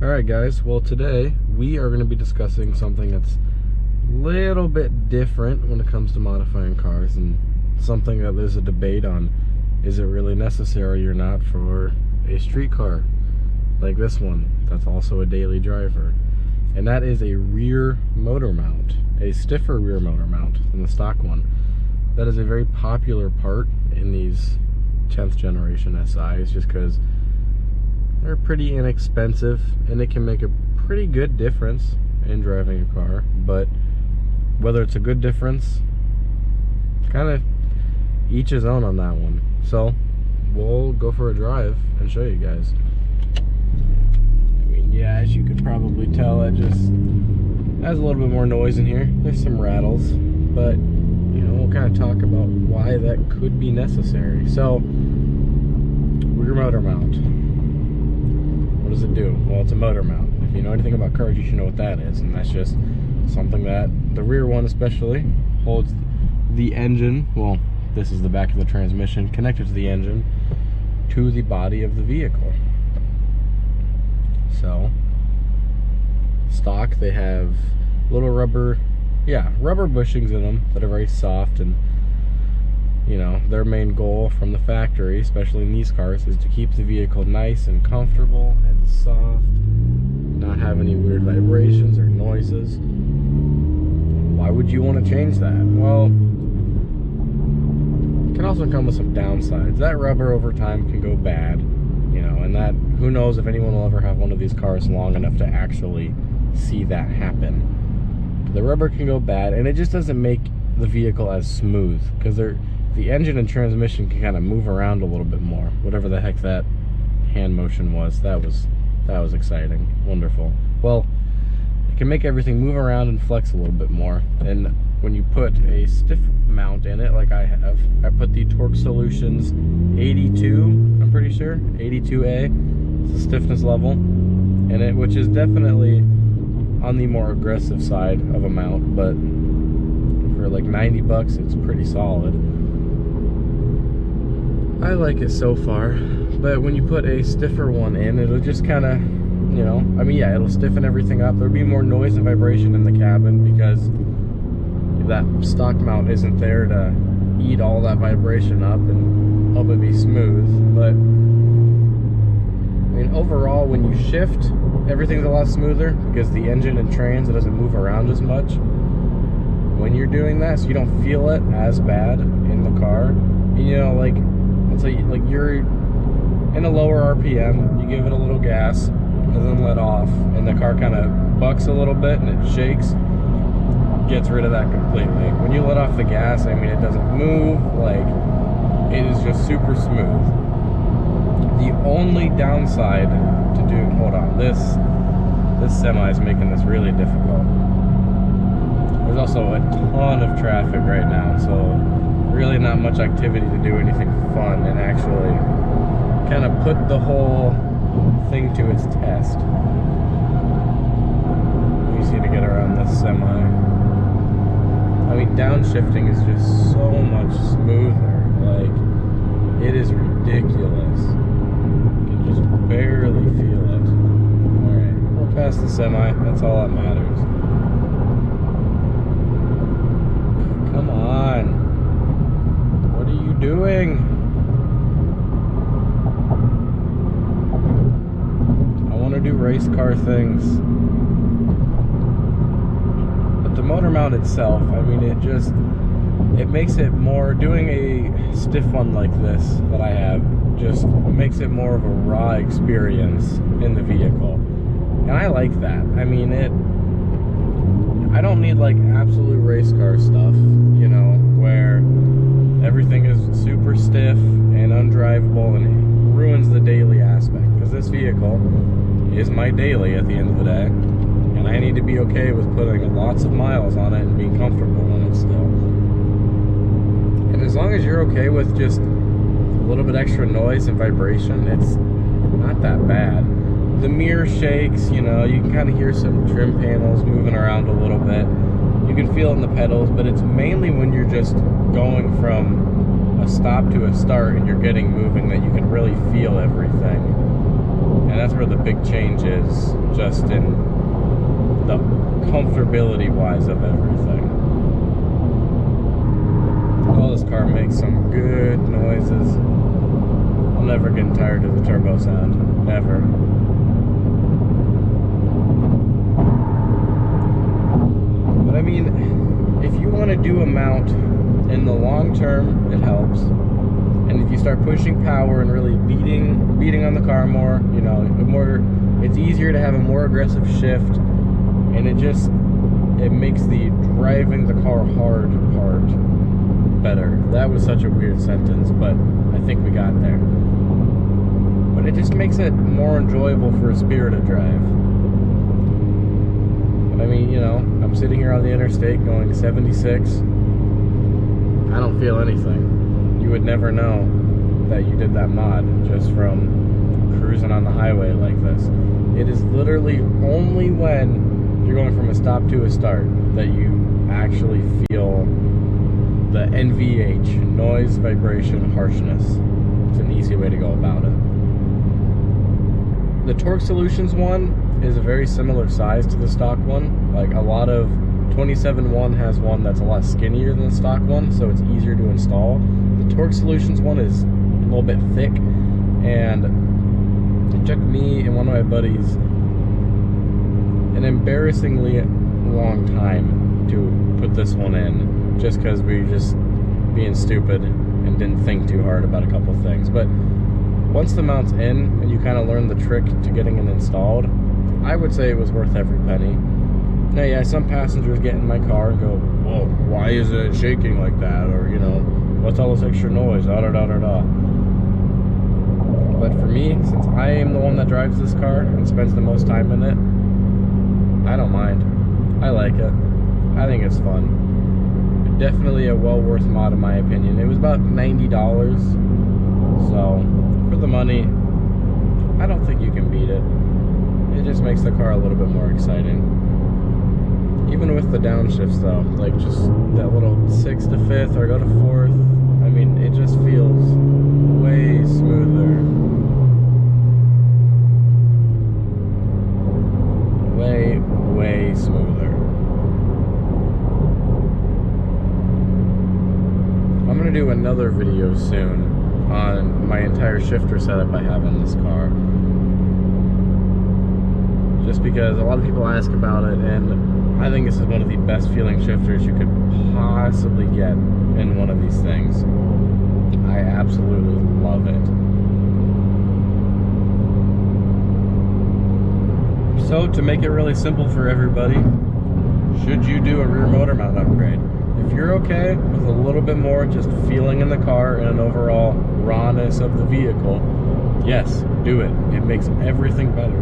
Alright guys, well today we are going to be discussing something that's a little bit different when it comes to modifying cars, and something that there's a debate on. Is it really necessary or not for a street car like this one that's also a daily driver? And that is a rear motor mount, a stiffer rear motor mount than the stock one. That is a very popular part in these 10th generation SIs just because they're pretty inexpensive and it can make a pretty good difference in driving a car. But whether it's a good difference, kind of each his own on that one. So we'll go for a drive and show you guys. I mean, yeah, as you could probably tell, it just has a little bit more noise in here. There's some rattles, but you know, we'll kind of talk about why that could be necessary. So, rear motor mount. What does it do? Well, it's a motor mount. If you know anything about cars, you should know what that is. And that's just something that the rear one especially holds the engine. Well, this is the back of the transmission connected to the engine to the body of the vehicle. So, stock, they have little rubber bushings in them that are very soft, and you know, their main goal from the factory, especially in these cars, is to keep the vehicle nice and comfortable and soft, not have any weird vibrations or noises. Why would you want to change that? Well, it can also come with some downsides. That rubber over time can go bad, you know, and that, who knows if anyone will ever have one of these cars long enough to actually see that happen. The rubber can go bad, and it just doesn't make the vehicle as smooth, because the engine and transmission can kind of move around a little bit more. Whatever the heck that hand motion was, that was exciting, wonderful. Well, it can make everything move around and flex a little bit more. And when you put a stiff mount in it, like I have, I put the Torque Solutions 82, I'm pretty sure, 82A, it's the stiffness level, and it, which is definitely on the more aggressive side of a mount, but for like 90 bucks, it's pretty solid. I like it so far, but when you put a stiffer one in, it'll just kind of, you know, I mean, yeah, it'll stiffen everything up. There'll be more noise and vibration in the cabin because that stock mount isn't there to eat all that vibration up and help it be smooth. But I mean, overall, when you shift, everything's a lot smoother because the engine and trans, it doesn't move around as much when you're doing that, so you don't feel it as bad in the car. And, you know, like, let's say like you're in a lower RPM, you give it a little gas and then let off, and the car kind of bucks a little bit and it shakes, gets rid of that completely. When you let off the gas, I mean, it doesn't move, like, it is just super smooth. The only downside to do, hold on, this semi is making this really difficult. There's also a ton of traffic right now, so really not much activity to do anything fun and actually kind of put the whole thing to its test. Easy to get around this semi. I mean, downshifting is just so much smoother. Like, it is ridiculous. You can just barely feel it. Alright, we're past the semi. That's all that matters. Come on. What are you doing? I want to do race car things. But the motor mount itself, I mean, it makes it more, doing a stiff one like this that I have, just makes it more of a raw experience in the vehicle. And I like that. I mean, I don't need like absolute race car stuff, you know, where everything is super stiff and undrivable and it ruins the daily aspect. Because this vehicle is my daily at the end of the day, and I need to be okay with putting lots of miles on it and being comfortable in it still. And as long as you're okay with just a little bit extra noise and vibration, it's not that bad. The mirror shakes, you know, you can kind of hear some trim panels moving around a little bit. You can feel it in the pedals, but it's mainly when you're just going from a stop to a start and you're getting moving that you can really feel everything. And that's where the big change is, just in the comfortability wise of everything. Oh, this car makes some good noises. I'm never getting tired of the turbo sound, ever. But I mean, if you want to do a mount in the long term, it helps. And if you start pushing power and really beating on the car more, you know, it's easier to have a more aggressive shift, and it makes the driving the car hard part better. That was such a weird sentence, but I think we got there. But it just makes it more enjoyable for a spirited drive. I mean, you know, I'm sitting here on the interstate going 76. I don't feel anything. You would never know that you did that mod just from cruising on the highway like this. It is literally only when you're going from a stop to a start that you actually feel the NVH, noise, vibration, harshness. It's an easy way to go about it. The Torque Solutions one is a very similar size to the stock one. Like a lot of 27.1 has one that's a lot skinnier than the stock one, so it's easier to install. The Torque Solutions one is a little bit thick, and it took me and one of my buddies an embarrassingly long time to put this one in, just because we were just being stupid and didn't think too hard about a couple things. But once the mount's in and you kind of learn the trick to getting it installed, I would say it was worth every penny. Now, yeah, some passengers get in my car and go, "Whoa, why is it shaking like that?" Or, you know, "What's all this extra noise?" Da da da da da. But for me, since I am the one that drives this car and spends the most time in it, I don't mind. I like it. I think it's fun. Definitely a well worth mod in my opinion. It was about $90, so for the money, I don't think you can beat it. It just makes the car a little bit more exciting. Even with the downshifts though, like just that little 6th to 5th or go to 4th, I mean, it just feels way smoother. Way smoother. I'm gonna do another video soon on my entire shifter setup I have in this car, just because a lot of people ask about it, and I think this is one of the best feeling shifters you could possibly get in one of these things. I absolutely love it. So to make it really simple for everybody, should you do a rear motor mount upgrade? If you're okay with a little bit more just feeling in the car and an overall rawness of the vehicle, yes, do it. It makes everything better.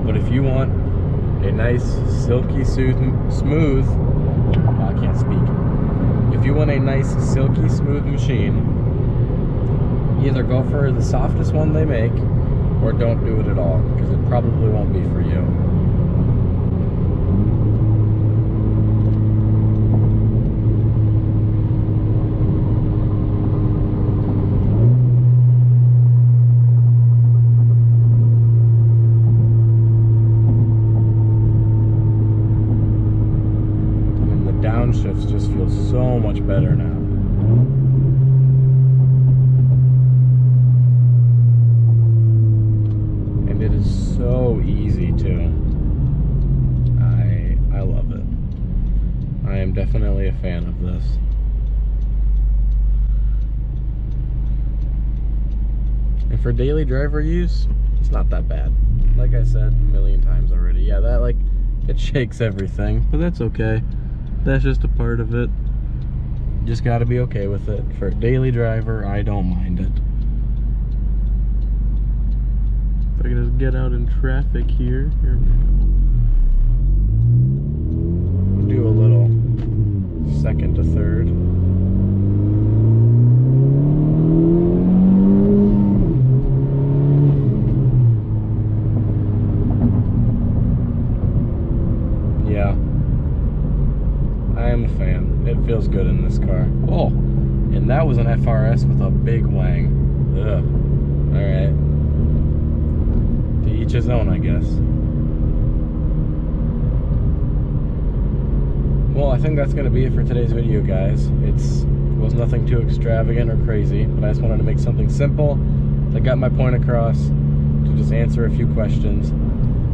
But if you want a nice, silky, smooth, I can't speak. If you want a nice, silky, smooth machine, either go for the softest one they make, or don't do it at all, because it probably won't be for you. Downshifts just feel so much better now. And it is so easy too. I love it. I am definitely a fan of this. And for daily driver use, it's not that bad. Like I said a million times already. Yeah, that it shakes everything, but that's okay. That's just a part of it. Just gotta be okay with it. For a daily driver, I don't mind it. If I can just get out in traffic here. Here we go. Do a little 2nd to 3rd. Yeah. I am a fan. It feels good in this car. Oh, and that was an FRS with a big wang. Ugh. Alright. each his own, I guess. Well, I think that's going to be it for today's video, guys. It was nothing too extravagant or crazy, but I just wanted to make something simple that got my point across, to just answer a few questions.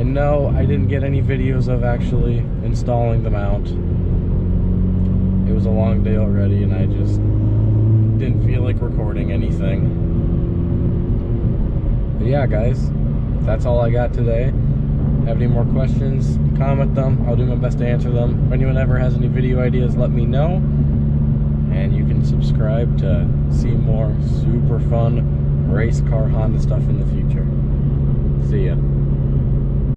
And no, I didn't get any videos of actually installing the mount. It was a long day already, and I just didn't feel like recording anything. But yeah, guys, that's all I got today. Have any more questions, comment them. I'll do my best to answer them. If anyone ever has any video ideas, let me know. And you can subscribe to see more super fun race car Honda stuff in the future. See ya.